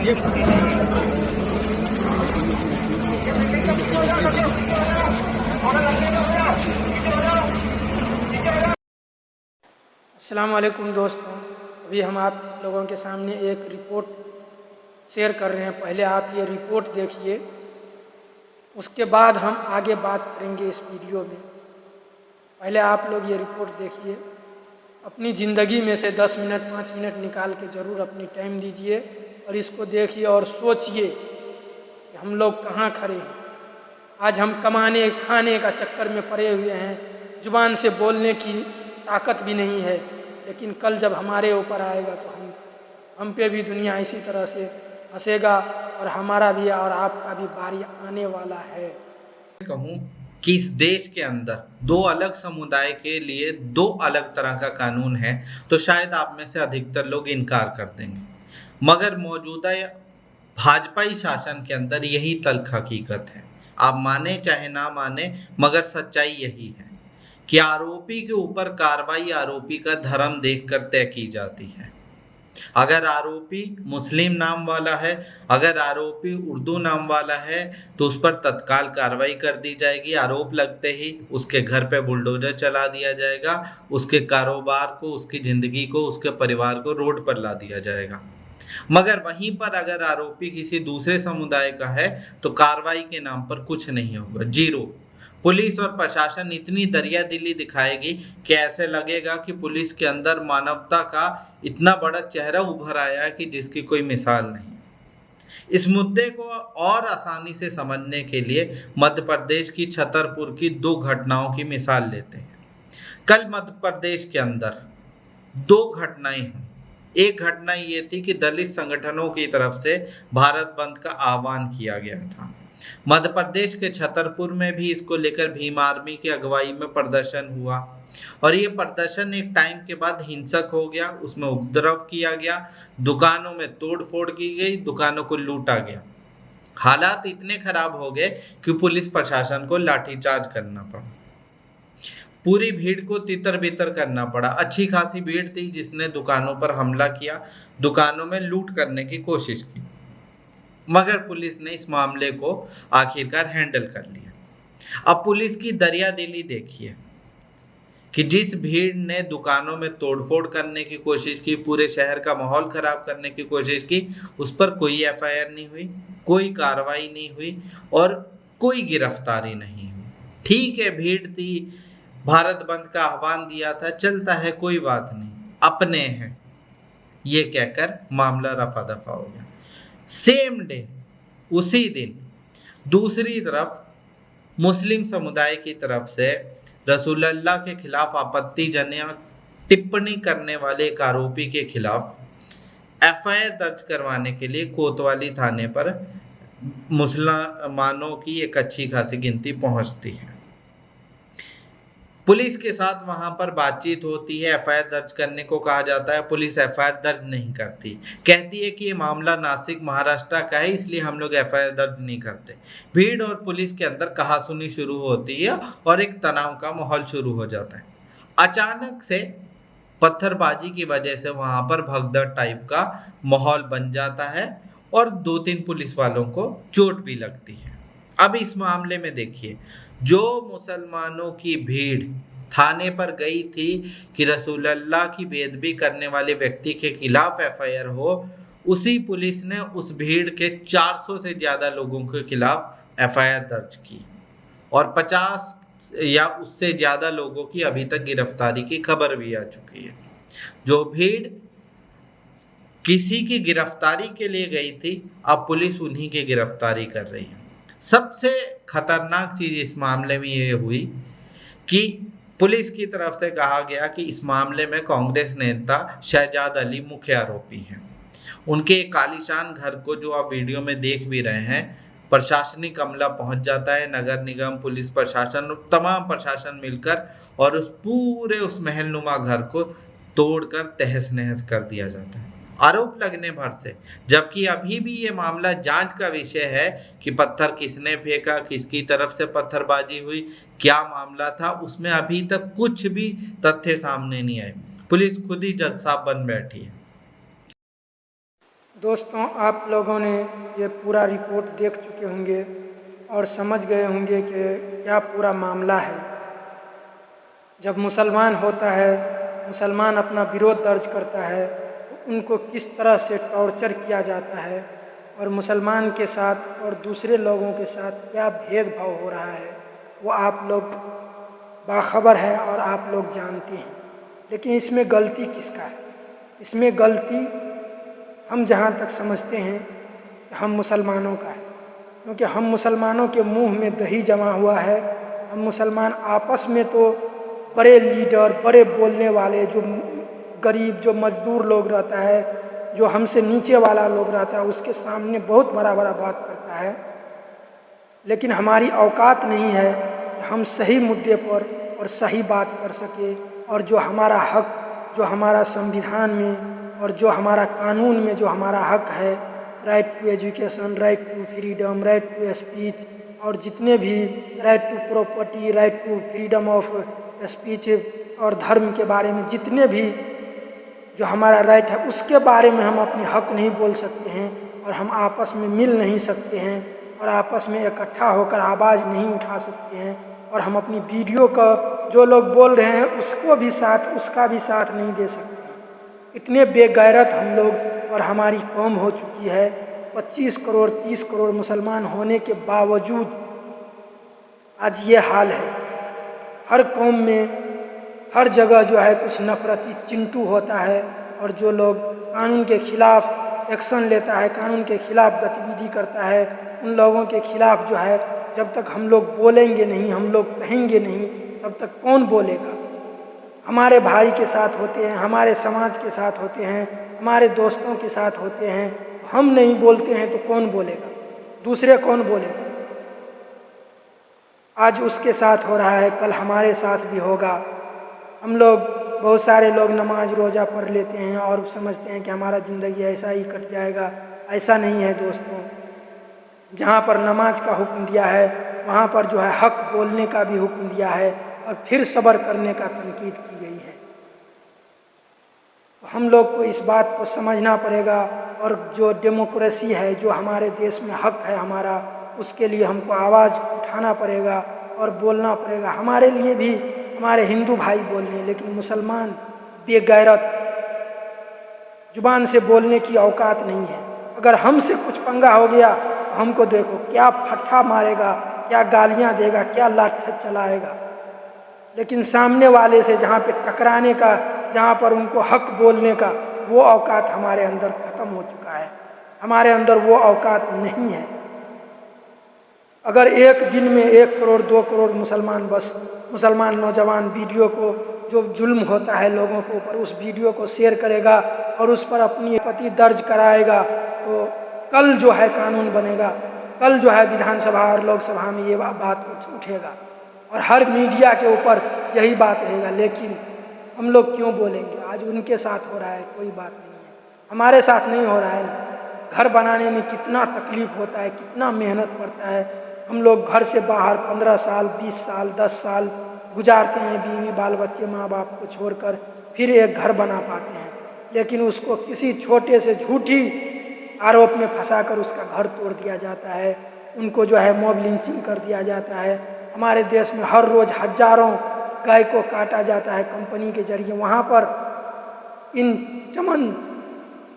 अस्सलाम वालेकुम दोस्तों, अभी हम आप लोगों के सामने एक रिपोर्ट शेयर कर रहे हैं। पहले आप ये रिपोर्ट देखिए, उसके बाद हम आगे बात करेंगे इस वीडियो में। पहले आप लोग ये रिपोर्ट देखिए, अपनी ज़िंदगी में से 10 मिनट 5 मिनट निकाल के ज़रूर अपनी टाइम दीजिए और इसको देखिए और सोचिए कि हम लोग कहाँ खड़े हैं। आज हम कमाने खाने का चक्कर में पड़े हुए हैं, ज़ुबान से बोलने की ताकत भी नहीं है, लेकिन कल जब हमारे ऊपर आएगा तो हम पे भी दुनिया इसी तरह से हंसेगा और हमारा भी और आपका भी बारी आने वाला है। कहूँ कि इस देश के अंदर दो अलग समुदाय के लिए दो अलग तरह का कानून है तो शायद आप में से अधिकतर लोग इनकार कर देंगे, मगर मौजूदा भाजपाई शासन के अंदर यही तल्ख हकीकत है। आप माने चाहे ना माने, मगर सच्चाई यही है कि आरोपी के ऊपर कार्रवाई आरोपी का धर्म देखकर तय की जाती है। अगर आरोपी मुस्लिम नाम वाला है, अगर आरोपी उर्दू नाम वाला है, तो उस पर तत्काल कार्रवाई कर दी जाएगी। आरोप लगते ही उसके घर पे बुलडोजर चला दिया जाएगा, उसके कारोबार को, उसकी जिंदगी को, उसके परिवार को रोड पर ला दिया जाएगा। मगर वहीं पर अगर आरोपी किसी दूसरे समुदाय का है तो कार्रवाई के नाम पर कुछ नहीं होगा, जीरो। पुलिस और प्रशासन इतनी दरियादिली दिखाएगी कि ऐसे लगेगा कि पुलिस के अंदर मानवता का इतना बड़ा चेहरा उभर आया है कि जिसकी कोई मिसाल नहीं। इस मुद्दे को और आसानी से समझने के लिए मध्य प्रदेश की छतरपुर की दो घटनाओं की मिसाल लेते हैं। कल मध्य प्रदेश के अंदर दो घटनाएं हुई। एक घटना ये थी कि दलित संगठनों की तरफ से भारत बंद का आह्वान किया गया था। मध्य प्रदेश के छतरपुर में भी इसको लेकर भीम आर्मी की अगुवाई में प्रदर्शन हुआ और ये प्रदर्शन एक टाइम के बाद हिंसक हो गया, उसमें उपद्रव किया गया, दुकानों में तोड़फोड़ की गई, दुकानों को लूटा गया। हालात इतने खराब हो गए कि पुलिस प्रशासन को लाठीचार्ज करना पड़ा, पूरी भीड़ को तितर बितर करना पड़ा। अच्छी खासी भीड़ थी जिसने दुकानों पर हमला किया, दुकानों में लूट करने की कोशिश की, मगर पुलिस ने इस मामले को आखिरकार हैंडल कर लिया। अब पुलिस की दरियादिली देखिए कि जिस भीड़ ने दुकानों में तोड़फोड़ करने की कोशिश की, पूरे शहर का माहौल खराब करने की कोशिश की, उस पर कोई एफआईआर नहीं हुई, कोई कार्रवाई नहीं हुई और कोई गिरफ्तारी नहीं हुई। ठीक है, भीड़ थी, भारत बंद का आह्वान दिया था, चलता है, कोई बात नहीं, अपने हैं, ये कहकर मामला रफा दफा हो गया। सेम डे, उसी दिन दूसरी तरफ मुस्लिम समुदाय की तरफ से रसूलुल्लाह के खिलाफ आपत्तिजनक टिप्पणी करने वाले एक आरोपी के खिलाफ एफआईआर दर्ज करवाने के लिए कोतवाली थाने पर मुसलमानों की एक अच्छी खासी गिनती पहुंचती है। पुलिस के साथ वहां पर बातचीत होती है, एफआईआर दर्ज करने को कहा जाता है, पुलिस एफआईआर दर्ज नहीं करती, कहती है कि ये मामला नासिक महाराष्ट्र का है, इसलिए हम लोग एफआईआर दर्ज नहीं करते। भीड़ और पुलिस के अंदर कहासुनी शुरू होती है और एक तनाव का माहौल शुरू हो जाता है। अचानक से पत्थरबाजी की वजह से वहां पर भगदड़ टाइप का माहौल बन जाता है और 2-3 पुलिस वालों को चोट भी लगती है। अब इस मामले में देखिए, जो मुसलमानों की भीड़ थाने पर गई थी कि रसूलुल्लाह की बेअदबी करने वाले व्यक्ति के खिलाफ एफआईआर हो, उसी पुलिस ने उस भीड़ के 400 से ज्यादा लोगों के खिलाफ एफआईआर दर्ज की और 50 या उससे ज्यादा लोगों की अभी तक गिरफ्तारी की खबर भी आ चुकी है। जो भीड़ किसी की गिरफ्तारी के लिए गई थी, अब पुलिस उन्हीं की गिरफ्तारी कर रही है। सबसे खतरनाक चीज इस मामले में ये हुई कि पुलिस की तरफ से कहा गया कि इस मामले में कांग्रेस नेता शहजाद अली मुख्य आरोपी हैं। उनके कालीशान घर को, जो आप वीडियो में देख भी रहे हैं, प्रशासनिक अमला पहुंच जाता है, नगर निगम, पुलिस प्रशासन, तमाम प्रशासन मिलकर, और उस महलनुमा घर को तोड़कर तहस नहस कर दिया जाता है आरोप लगने भर से। जबकि अभी भी ये मामला जांच का विषय है कि पत्थर किसने फेंका, किसकी तरफ से पत्थरबाजी हुई, क्या मामला था, उसमें अभी तक कुछ भी तथ्य सामने नहीं आए। पुलिस खुद ही जज साहब बन बैठी है। दोस्तों, आप लोगों ने ये पूरा रिपोर्ट देख चुके होंगे और समझ गए होंगे कि क्या पूरा मामला है। जब मुसलमान होता है, मुसलमान अपना विरोध दर्ज करता है तो उनको किस तरह से टॉर्चर किया जाता है और मुसलमान के साथ और दूसरे लोगों के साथ क्या भेदभाव हो रहा है, वो आप लोग बाखबर हैं और आप लोग जानते हैं। लेकिन इसमें गलती किसका है? इसमें गलती हम जहाँ तक समझते हैं कि हम मुसलमानों का है, क्योंकि हम मुसलमानों के मुंह में दही जमा हुआ है। हम मुसलमान आपस में तो बड़े लीडर, बड़े बोलने वाले, जो गरीब, जो मजदूर लोग रहता है, जो हमसे नीचे वाला लोग रहता है, उसके सामने बहुत बड़ा बड़ा बात करता है। लेकिन हमारी औकात नहीं है कि हम सही मुद्दे पर और सही बात कर सके, और जो हमारा हक, जो हमारा संविधान में और जो हमारा कानून में जो हमारा हक है, right to education, right to freedom, right to speech, और जितने भी right to property, right to freedom of speech और धर्म के बारे में जितने भी जो हमारा राइट है, उसके बारे में हम अपने हक नहीं बोल सकते हैं और हम आपस में मिल नहीं सकते हैं और आपस में इकट्ठा होकर आवाज़ नहीं उठा सकते हैं। और हम अपनी वीडियो का जो लोग बोल रहे हैं उसका भी साथ नहीं दे सकते। इतने बेगैरत हम लोग और हमारी कौम हो चुकी है। 25 करोड़ 30 करोड़ मुसलमान होने के बावजूद आज ये हाल है। हर कौम में हर जगह जो है कुछ नफरती चिंटू होता है, और जो लोग कानून के खिलाफ एक्शन लेता है, कानून के खिलाफ गतिविधि करता है, उन लोगों के खिलाफ जो है जब तक हम लोग बोलेंगे नहीं, हम लोग कहेंगे नहीं, तब तक कौन बोलेगा? हमारे भाई के साथ होते हैं, हमारे समाज के साथ होते हैं, हमारे दोस्तों के साथ होते हैं, हम नहीं बोलते हैं तो कौन बोलेगा? दूसरे कौन बोलेगा? आज उसके साथ हो रहा है, कल हमारे साथ भी होगा। हम लोग, बहुत सारे लोग नमाज रोज़ा पढ़ लेते हैं और समझते हैं कि हमारा ज़िंदगी ऐसा ही कट जाएगा। ऐसा नहीं है दोस्तों। जहाँ पर नमाज का हुक्म दिया है, वहाँ पर जो है हक बोलने का भी हुक्म दिया है और फिर सब्र करने का तनकीद की गई है। तो हम लोग को इस बात को समझना पड़ेगा, और जो डेमोक्रेसी है, जो हमारे देश में हक है हमारा, उसके लिए हमको आवाज़ उठाना पड़ेगा और बोलना पड़ेगा। हमारे लिए भी हमारे हिंदू भाई बोल रहे हैं, लेकिन मुसलमान बेगैरत, जुबान से बोलने की औकात नहीं है। अगर हमसे कुछ पंगा हो गया तो हमको देखो क्या फट्ठा मारेगा, क्या गालियाँ देगा, क्या लाठी चलाएगा। लेकिन सामने वाले से जहाँ पे टकराने का, जहाँ पर उनको हक बोलने का, वो औकात हमारे अंदर ख़त्म हो चुका है। हमारे अंदर वो औकात नहीं है। अगर एक दिन में 1 करोड़ 2 करोड़ मुसलमान नौजवान वीडियो को, जो जुल्म होता है लोगों के ऊपर, उस वीडियो को शेयर करेगा और उस पर अपनी आपत्ति दर्ज कराएगा, तो कल जो है कानून बनेगा, कल जो है विधानसभा और लोकसभा में ये बात उठेगा और हर मीडिया के ऊपर यही बात रहेगा। लेकिन हम लोग क्यों बोलेंगे? आज उनके साथ हो रहा है, कोई बात नहीं है, हमारे साथ नहीं हो रहा है ना। घर बनाने में कितना तकलीफ़ होता है, कितना मेहनत पड़ता है। हम लोग घर से बाहर 15 साल 20 साल 10 साल गुजारते हैं, बीवी बाल बच्चे माँ बाप को छोड़कर, फिर एक घर बना पाते हैं। लेकिन उसको किसी छोटे से झूठी आरोप में फंसाकर उसका घर तोड़ दिया जाता है, उनको जो है मॉब लिंचिंग कर दिया जाता है। हमारे देश में हर रोज़ हजारों गाय को काटा जाता है कंपनी के जरिए। वहाँ पर इन चमन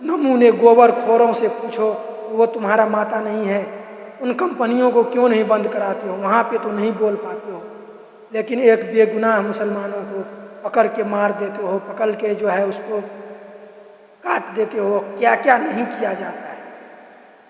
नमूने गोबर खोरों से पूछो, वो तुम्हारा माता नहीं है। उन कंपनियों को क्यों नहीं बंद कराते हो? वहाँ पे तो नहीं बोल पाते हो, लेकिन एक बेगुनाह मुसलमानों को पकड़ के मार देते हो, पकड़ के जो है उसको काट देते हो। क्या क्या नहीं किया जाता है।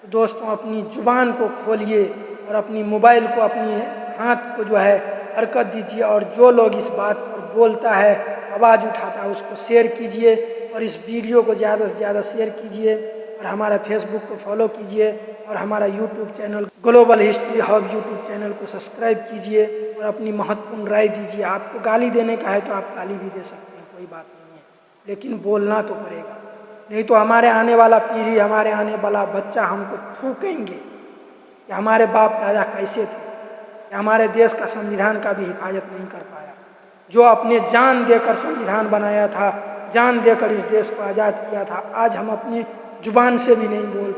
तो दोस्तों, अपनी जुबान को खोलिए और अपनी मोबाइल को, अपनी हाथ को जो है हरकत दीजिए, और जो लोग इस बात पर बोलता है, आवाज़ उठाता है, उसको शेयर कीजिए और इस वीडियो को ज़्यादा से ज़्यादा शेयर कीजिए, और हमारा फेसबुक को फॉलो कीजिए, और हमारा YouTube channel global history hub YouTube channel को सब्सक्राइब कीजिए और अपनी महत्वपूर्ण राय दीजिए। आपको गाली देने का है तो आप गाली भी दे सकते हैं, कोई बात नहीं है, लेकिन बोलना तो पड़ेगा। नहीं तो हमारे आने वाला पीढ़ी, हमारे आने वाला बच्चा हमको थूकेंगे कि हमारे बाप दादा कैसे थे, कि हमारे देश का संविधान का भी हिफाजत नहीं कर पाया। जो अपने जान देकर संविधान बनाया था, जान देकर इस देश को आज़ाद किया था। आज हम अपनी जुबान से भी नहीं बोल पा